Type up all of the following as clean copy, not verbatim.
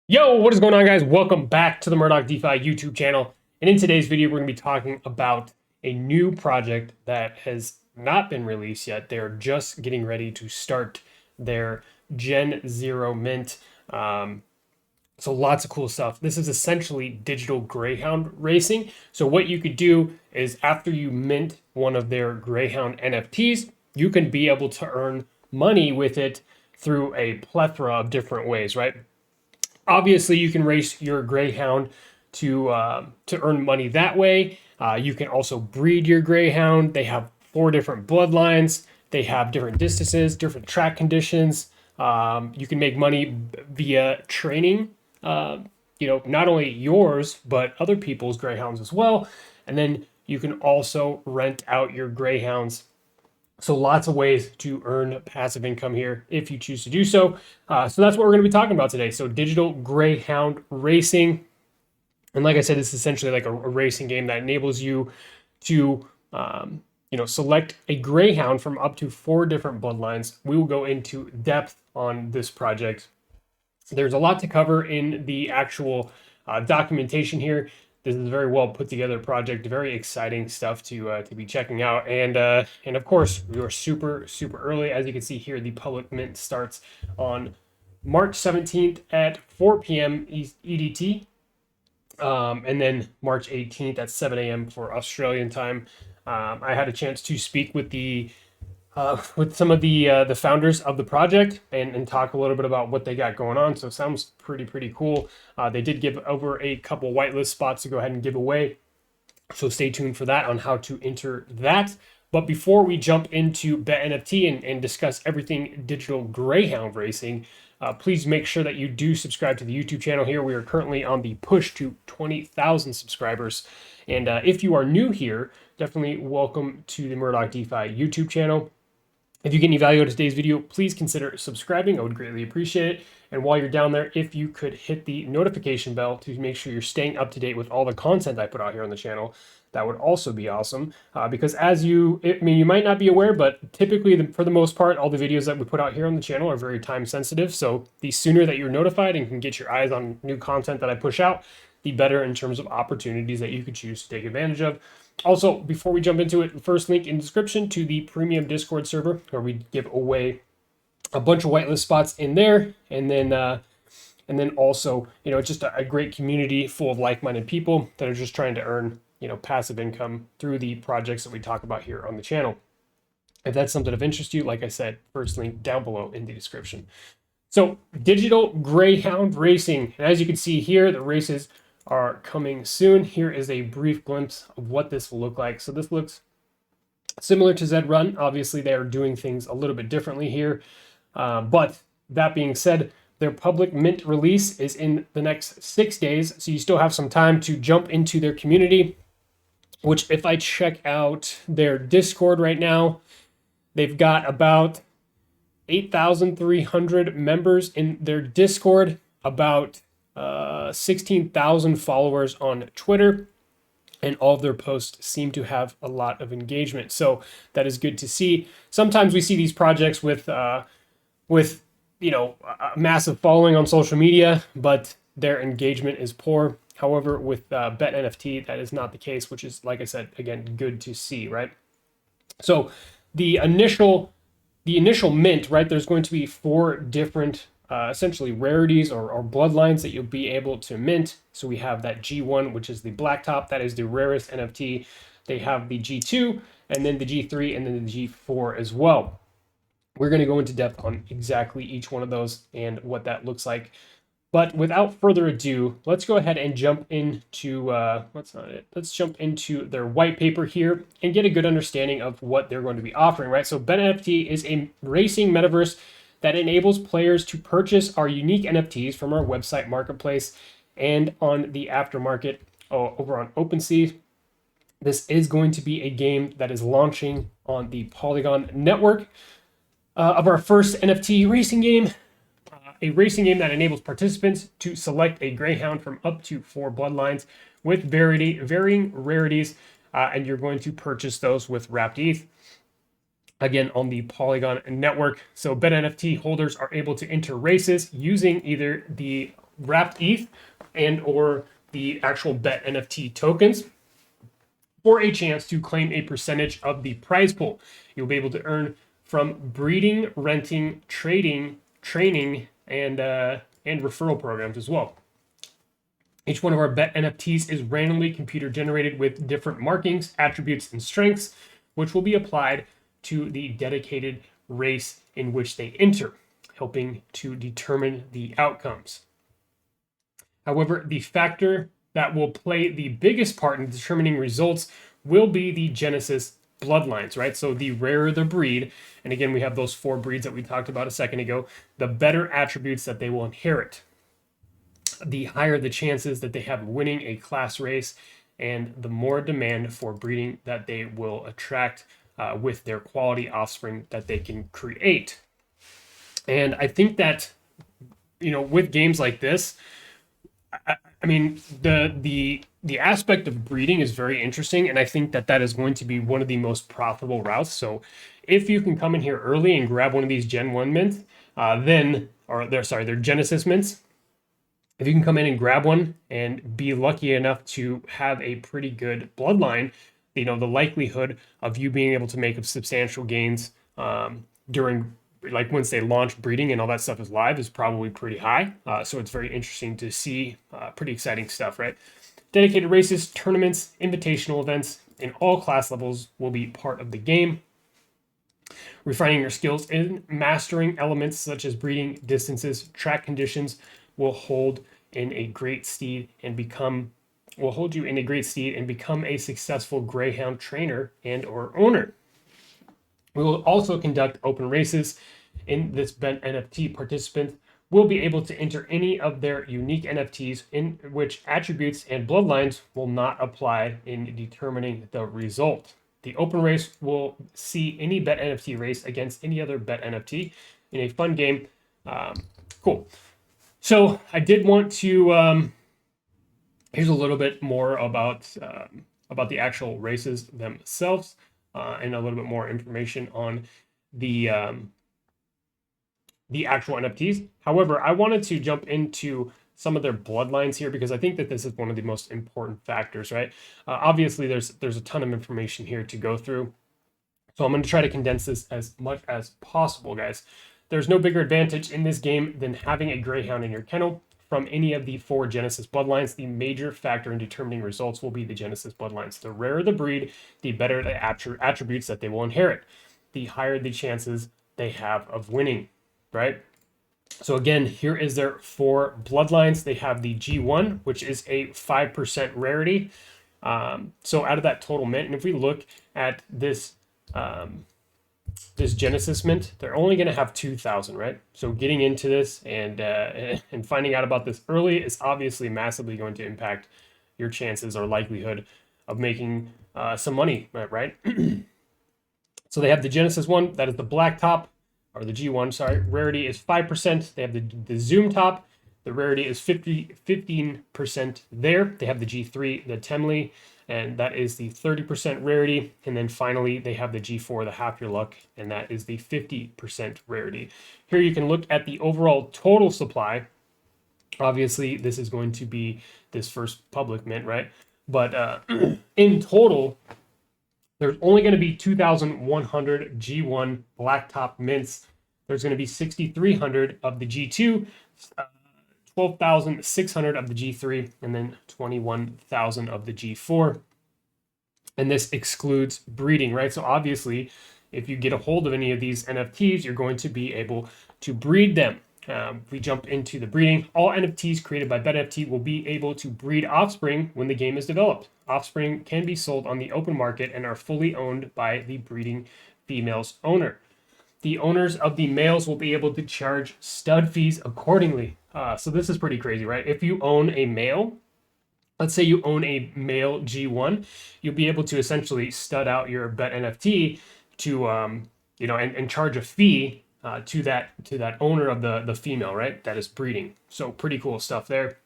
Yo, what is going on, guys? Welcome back to the Murdoch DeFi YouTube channel. And in today's video, we're going to be talking about a new project that has not been released yet. They're just getting ready to start their Gen Zero mint. So lots of cool stuff. This is essentially digital Greyhound racing. So what you could do is after you mint one of their Greyhound NFTs, you can be able to earn money with it through a plethora of different ways, right? Obviously, you can race your Greyhound to earn money that way. You can also breed your Greyhound. They have 4 different bloodlines. They have different distances, different track conditions. You can make money via training. Not only yours but other people's Greyhounds as well. And then you can also rent out your Greyhounds, so lots of ways to earn passive income here if you choose to do so. So that's what we're going to be talking about today. So digital Greyhound racing. And like I said, it's essentially like a racing game that enables you to select a Greyhound from up to 4 different bloodlines. We will go into depth on this project. There's a lot to cover in the actual documentation here. This is a very well put together project, very exciting stuff to be checking out. And of course, we are super early. As you can see here, the public mint starts on March 17th at 4 p.m. EDT. And then March 18th at 7 a.m. for Australian time. I had a chance to speak with some of the founders of the project and talk a little bit about what they got going on. So it sounds pretty cool. They did give over a couple whitelist spots to go ahead and give away. So stay tuned for that on how to enter that. But before we jump into BetNFT and discuss everything digital Greyhound racing, please make sure that you do subscribe to the YouTube channel here. We are currently on the push to 20,000 subscribers. And if you are new here, definitely welcome to the Murdoch DeFi YouTube channel. If you get any value out of today's video, please consider subscribing. I would greatly appreciate it. And while you're down there, if you could hit the notification bell to make sure you're staying up to date with all the content I put out here on the channel, that would also be awesome. Because you might not be aware, but typically, for the most part, all the videos that we put out here on the channel are very time sensitive. So the sooner that you're notified and can get your eyes on new content that I push out, the better in terms of opportunities that you could choose to take advantage of. Also, before we jump into it, first link in description to the premium Discord server where we give away a bunch of whitelist spots in there, and then also, it's just a great community full of like-minded people that are just trying to earn, passive income through the projects that we talk about here on the channel. If that's something of interest to you, like I said, first link down below in the description. So, digital Greyhound racing, and as you can see here, the races are coming soon. Here is a brief glimpse of what this will look like. So this looks similar to ZED Run. Obviously, they are doing things a little bit differently here. But that being said, their public mint release is in the next 6 days. So you still have some time to jump into their community, which if I check out their Discord right now, they've got about 8,300 members in their Discord, about 16,000 followers on Twitter, and all of their posts seem to have a lot of engagement. So that is good to see. Sometimes we see these projects with a massive following on social media, but their engagement is poor. However, with BetNFT, that is not the case, which is, like I said, again, good to see, right? So the initial mint, right? There's going to be 4 different essentially rarities or bloodlines that you'll be able to mint. So we have that G1, which is the black top. That is the rarest NFT. They have the G2, and then the G3, and then the G4 as well. We're going to go into depth on exactly each one of those and what that looks like. But without further ado, let's go ahead and jump into, let's jump into their white paper here and get a good understanding of what they're going to be offering, right? So BetNFT is a racing metaverse that enables players to purchase our unique NFTs from our website marketplace and on the aftermarket over on OpenSea. This is going to be a game that is launching on the Polygon network of our first NFT racing game, a racing game that enables participants to select a Greyhound from up to 4 bloodlines with varying rarities, and you're going to purchase those with wrapped ETH. Again, on the Polygon network. So BetNFT holders are able to enter races using either the wrapped ETH and or the actual BetNFT tokens for a chance to claim a percentage of the prize pool. You'll be able to earn from breeding, renting, trading, training, and referral programs as well. Each one of our bet NFTs is randomly computer generated with different markings, attributes, and strengths, which will be applied to the dedicated race in which they enter, helping to determine the outcomes. However, the factor that will play the biggest part in determining results will be the Genesis bloodlines, right? So the rarer the breed, and again, we have those 4 breeds that we talked about a second ago, the better attributes that they will inherit, the higher the chances that they have winning a class race, and the more demand for breeding that they will attract with their quality offspring that they can create. And I think that, with games like this, I mean, the aspect of breeding is very interesting, and I think that is going to be one of the most profitable routes. So if you can come in here early and grab one of these Gen 1 mints, they're Genesis mints, if you can come in and grab one and be lucky enough to have a pretty good bloodline, the likelihood of you being able to make substantial gains during, like, once they launch breeding and all that stuff is live, is probably pretty high. So it's very interesting to see. Pretty exciting stuff, right? Dedicated races, tournaments, invitational events in all class levels will be part of the game. Refining your skills in mastering elements such as breeding, distances, track conditions will hold you in a great stead and become a successful Greyhound trainer and or owner. We will also conduct open races. In this BetNFT, participants will be able to enter any of their unique NFTs in which attributes and bloodlines will not apply in determining the result. The open race will see any BetNFT race against any other BetNFT in a fun game. Cool. So I did want to, here's a little bit more about the actual races themselves, and a little bit more information on the actual NFTs. However, I wanted to jump into some of their bloodlines here because I think that this is one of the most important factors, right? Obviously, there's a ton of information here to go through. So I'm going to try to condense this as much as possible, guys. There's no bigger advantage in this game than having a Greyhound in your kennel. From any of the 4 Genesis bloodlines, the major factor in determining results will be the Genesis bloodlines. The rarer the breed, the better the attributes that they will inherit, the higher the chances they have of winning, right? So again, here is their 4 bloodlines. They have the G1, which is a 5% rarity. So out of that total mint, and if we look at this Genesis mint, they're only going to have 2,000, right? So getting into this and finding out about this early is obviously massively going to impact your chances or likelihood of making some money, right? So they have the Genesis one, that is the black top, or the G1, sorry. Rarity is 5%. They have the Zoom top. The rarity is 15% there. They have the G3, the Temley, and that is the 30% rarity. And then finally, they have the G4, the Half Your Luck, and that is the 50% rarity. Here you can look at the overall total supply. Obviously, this is going to be this first public mint, right? But in total, there's only going to be 2,100 G1 blacktop mints. There's going to be 6,300 of the G2, 12,600 of the G3, and then 21,000 of the G4. And this excludes breeding, right? So obviously, if you get a hold of any of these NFTs, you're going to be able to breed them. We jump into the breeding. All NFTs created by BetNFT will be able to breed offspring when the game is developed. Offspring can be sold on the open market and are fully owned by the breeding female's owner. The owners of the males will be able to charge stud fees accordingly. So this is pretty crazy, right? If you own a male, let's say you own a male G1, you'll be able to essentially stud out your BetNFT to, and charge a fee to that owner of the female, right? That is breeding. So pretty cool stuff there.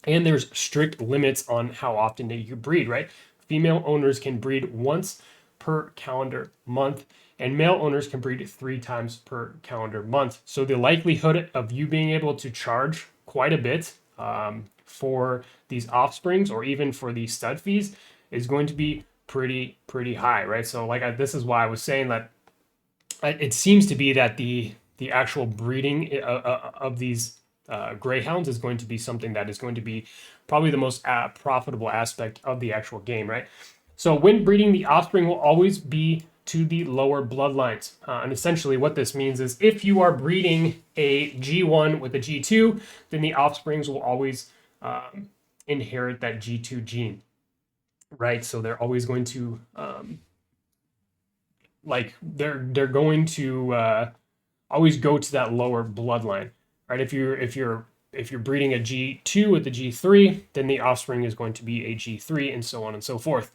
And there's strict limits on how often you breed, right? Female owners can breed once per calendar month, and male owners can breed 3 times per calendar month. So the likelihood of you being able to charge quite a bit for these offsprings, or even for these stud fees, is going to be pretty high, right? So like this is why I was saying that it seems to be that the actual breeding of these greyhounds is going to be something that is going to be probably the most profitable aspect of the actual game, right? So when breeding, the offspring will always be to the lower bloodlines. And essentially what this means is if you are breeding a G1 with a G2, then the offsprings will always inherit that G2 gene, right? So they're always going to they're going to always go to that lower bloodline, right? If you're breeding a G2 with a G3, then the offspring is going to be a G3, and so on and so forth.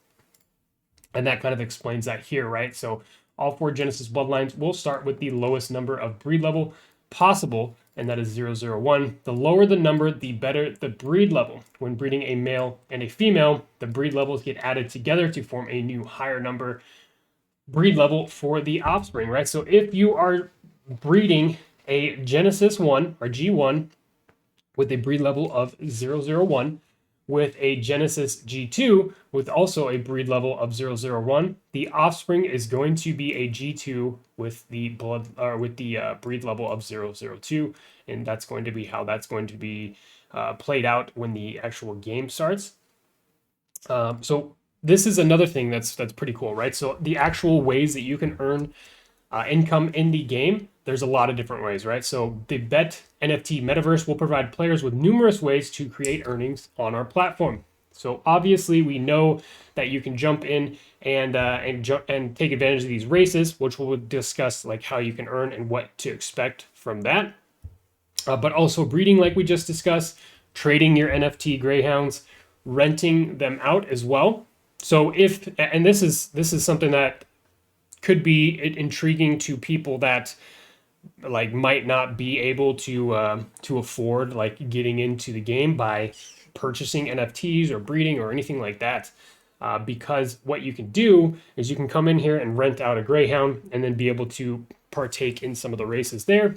And that kind of explains that here, right? So all 4 Genesis bloodlines will start with the lowest number of breed level possible, and that is 001. The lower the number, the better the breed level. When breeding a male and a female, the breed levels get added together to form a new higher number breed level for the offspring, right? So if you are breeding a Genesis 1 or G1 with a breed level of 001, with a Genesis G2 with also a breed level of 001, the offspring is going to be a G2 with the breed level of 002, and that's going to be how that's going to be played out when the actual game starts. So this is another thing that's pretty cool, right? So the actual ways that you can earn income in the game, there's a lot of different ways, right? So the BetNFT metaverse will provide players with numerous ways to create earnings on our platform. So obviously we know that you can jump in and take advantage of these races, which we'll discuss like how you can earn and what to expect from that. But also breeding, like we just discussed, trading your NFT greyhounds, renting them out as well. So this is something that could be intriguing to people that like might not be able to afford like getting into the game by purchasing NFTs or breeding or anything like that. Because what you can do is you can come in here and rent out a greyhound and then be able to partake in some of the races there.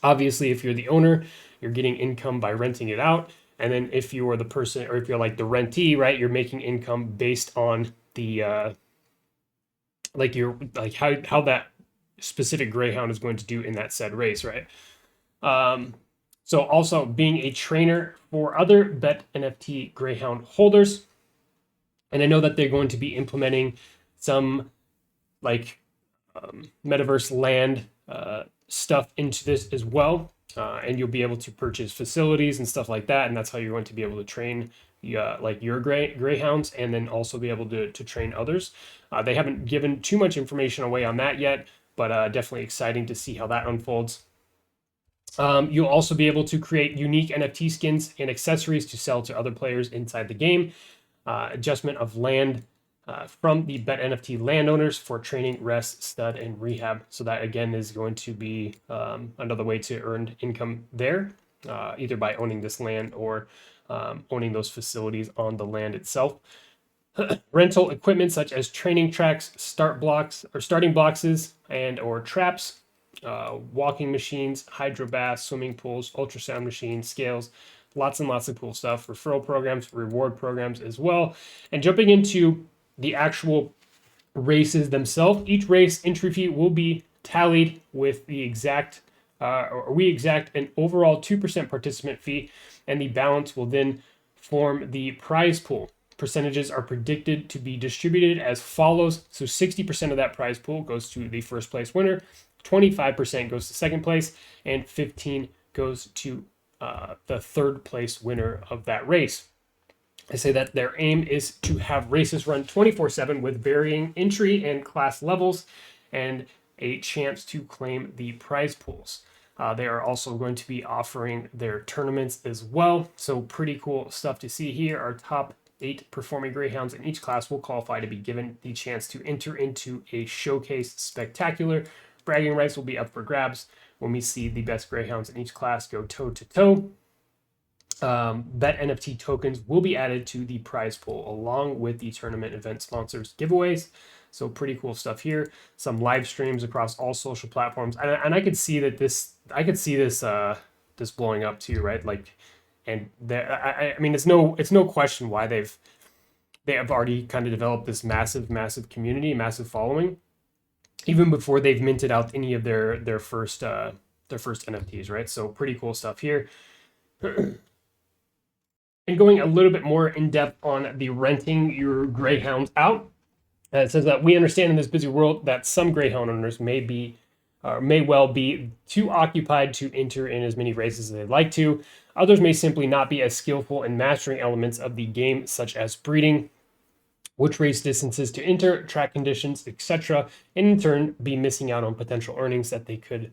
Obviously, if you're the owner, you're getting income by renting it out. And then if you are the person, or if you're like the rentee, right, you're making income based on the how that specific greyhound is going to do in that said race, right? So also being a trainer for other BetNFT greyhound holders. And I know that they're going to be implementing some like metaverse land stuff into this as well. And you'll be able to purchase facilities and stuff like that. And that's how you're going to be able to train like your greyhounds, and then also be able to train others. They haven't given too much information away on that yet, but definitely exciting to see how that unfolds. You'll also be able to create unique NFT skins and accessories to sell to other players inside the game. Adjustment of land from the BetNFT landowners for training, rest, stud, and rehab. So that again is going to be another way to earn income there, either by owning this land or owning those facilities on the land itself. Rental equipment such as training tracks, starting boxes, and or traps, walking machines, hydro baths, swimming pools, ultrasound machines, scales, lots and lots of cool stuff. Referral programs, reward programs as well. And jumping into the actual races themselves, each race entry fee will be tallied with the exact, we exact an overall 2% participant fee, and the balance will then form the prize pool. Percentages are predicted to be distributed as follows. So 60% of that prize pool goes to the first place winner, 25% goes to second place, and 15% goes to the third place winner of that race. I say that their aim is to have races run 24/7 with varying entry and class levels and a chance to claim the prize pools. They are also going to be offering their tournaments as well. So pretty cool stuff to see here. Our top 8 performing greyhounds in each class will qualify to be given the chance to enter into a showcase spectacular. Bragging rights will be up for grabs when we see the best greyhounds in each class go toe-to-toe. BetNFT tokens will be added to the prize pool along with the tournament event sponsors giveaways. So pretty cool stuff here. Some live streams across all social platforms, and I could see that this this blowing up too, right? Like, and I mean, it's no question why they have already kind of developed this massive community, massive following, even before they've minted out any of their first NFTs, right? So pretty cool stuff here. And going a little bit more in depth on the renting your greyhounds out, it says that we understand in this busy world that some greyhound owners may well be too occupied to enter in as many races as they'd like to. Others may simply not be as skillful in mastering elements of the game, such as breeding, which race distances to enter, track conditions, etc., and in turn be missing out on potential earnings that they could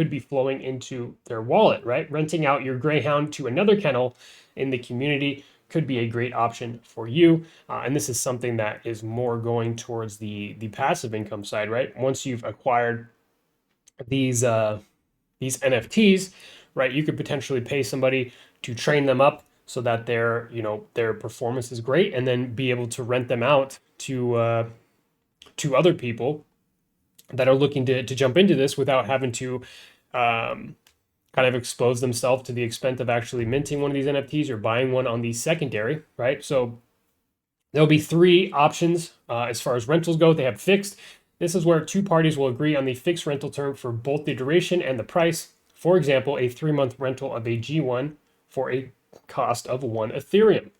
be flowing into their wallet, right? Renting out your greyhound to another kennel in the community could be a great option for you. And this is something that is more going towards the passive income side, right? Once you've acquired these NFTs, right, you could potentially pay somebody to train them up so that their performance is great, and then be able to rent them out to other people that are looking to jump into this without having to kind of expose themselves to the expense of actually minting one of these NFTs or buying one on the secondary, right? So there'll be three options as far as rentals go. They have fixed. This is where two parties will agree on the fixed rental term for both the duration and the price. For example, a 3-month rental of a G1 for a cost of 1 Ethereum.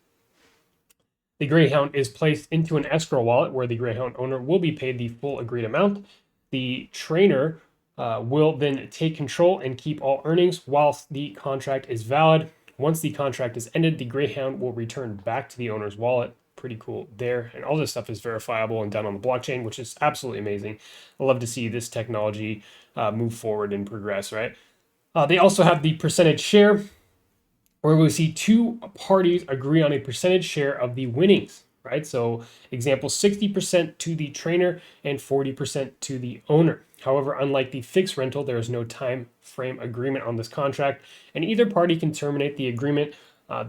The Greyhound is placed into an escrow wallet where the Greyhound owner will be paid the full agreed amount. The trainer will then take control and keep all earnings whilst the contract is valid. Once the contract is ended, the Greyhound will return back to the owner's wallet. Pretty cool there. And all this stuff is verifiable and done on the blockchain, which is absolutely amazing. I love to see this technology move forward and progress, right? They also have the percentage share, where we see two parties agree on a percentage share of the winnings, right? So example, 60% to the trainer and 40% to the owner. However, unlike the fixed rental, there is no time frame agreement on this contract, and either party can terminate the agreement.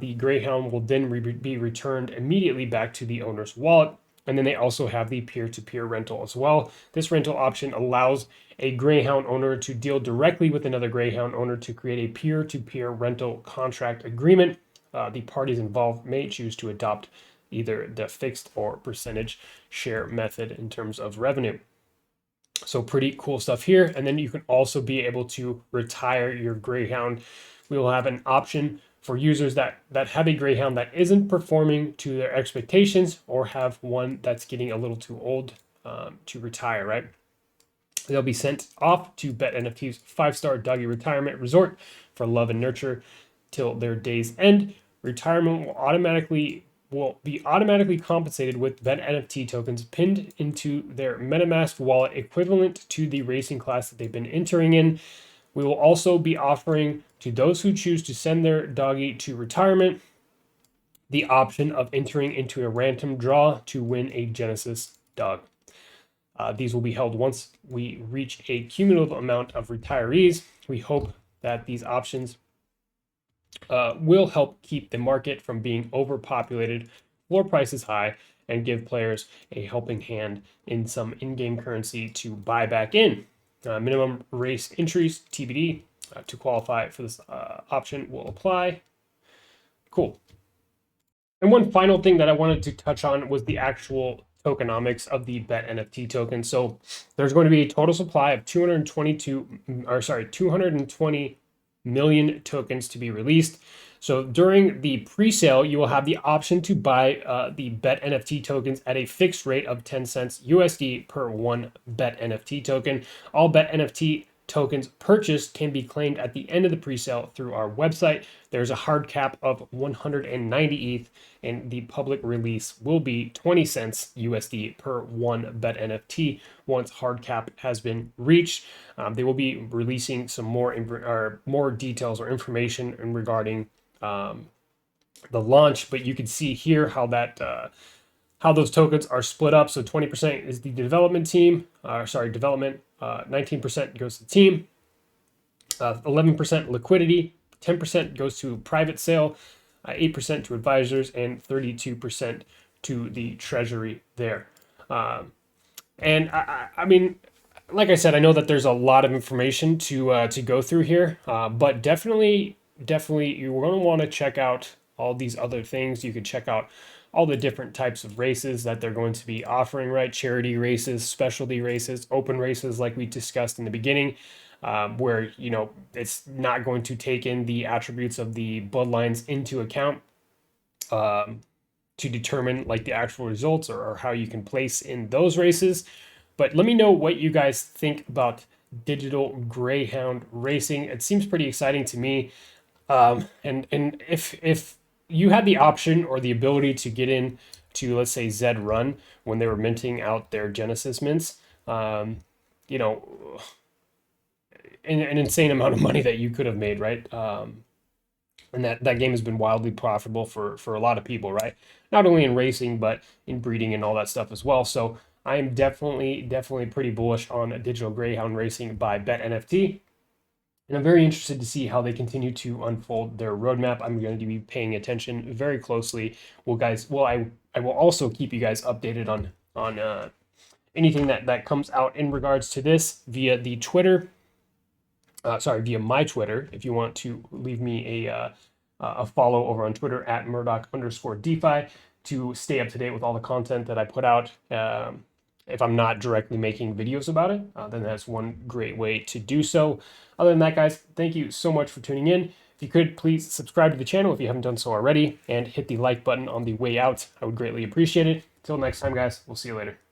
The Greyhound will then be returned immediately back to the owner's wallet. And then they also have the peer-to-peer rental as well. This rental option allows a Greyhound owner to deal directly with another Greyhound owner to create a peer-to-peer rental contract agreement. The parties involved may choose to adopt either the fixed or percentage share method in terms of revenue. So pretty cool stuff here. And then you can also be able to retire your Greyhound. We will have an option for users that have a Greyhound that isn't performing to their expectations, or have one that's getting a little too old to retire, right? They'll be sent off to BetNFT's 5-star doggy retirement resort for love and nurture till their days end. Retirement will be automatically compensated with BetNFT tokens pinned into their MetaMask wallet, equivalent to the racing class that they've been entering in. We will also be offering to those who choose to send their doggy to retirement the option of entering into a random draw to win a Genesis dog. These will be held once we reach a cumulative amount of retirees. We hope that these options will help keep the market from being overpopulated, floor prices high, and give players a helping hand in some in-game currency to buy back in. Minimum race entries, TBD, to qualify for this option will apply. Cool. And one final thing that I wanted to touch on was the actual tokenomics of the BetNFT token. So there's going to be a total supply of 220 million tokens to be released. So during the pre-sale, you will have the option to buy the BetNFT tokens at a fixed rate of 10 cents USD per one BetNFT token. All BetNFT tokens purchased can be claimed at the end of the pre-sale through our website. There's a hard cap of 190 ETH, and the public release will be 20 cents USD per one BetNFT once hard cap has been reached. They will be releasing some more details or information regarding the launch, but you can see here how how those tokens are split up. So 20% is the development team, 19% goes to the team, 11% liquidity, 10% goes to private sale, 8% to advisors, and 32% to the treasury there. And I mean, like I said, I know that there's a lot of information to go through here, but definitely you're going to want to check out all these other things. You could check out all the different types of races that they're going to be offering, right? Charity races, specialty races, open races, like we discussed in the beginning, where it's not going to take in the attributes of the bloodlines into account. To determine like the actual results, or how you can place in those races. But let me know what you guys think about digital greyhound racing. It seems pretty exciting to me. And if you had the option or the ability to get in to, let's say, ZED Run when they were minting out their Genesis mints, you know, an insane amount of money that you could have made, right? And that game has been wildly profitable for a lot of people, right? Not only in racing but in breeding and all that stuff as well. So I am definitely pretty bullish on digital greyhound racing by BetNFT, and I'm very interested to see how they continue to unfold their roadmap. I'm going to be paying attention very closely. I will also keep you guys updated on anything that comes out in regards to this via the Twitter. Via my Twitter. If you want to leave me a follow over on Twitter at Murdoch_DeFi to stay up to date with all the content that I put out. If I'm not directly making videos about it, then that's one great way to do so. Other than that, guys, thank you so much for tuning in. If you could, please subscribe to the channel if you haven't done so already, and hit the like button on the way out. I would greatly appreciate it. Until next time, guys, we'll see you later.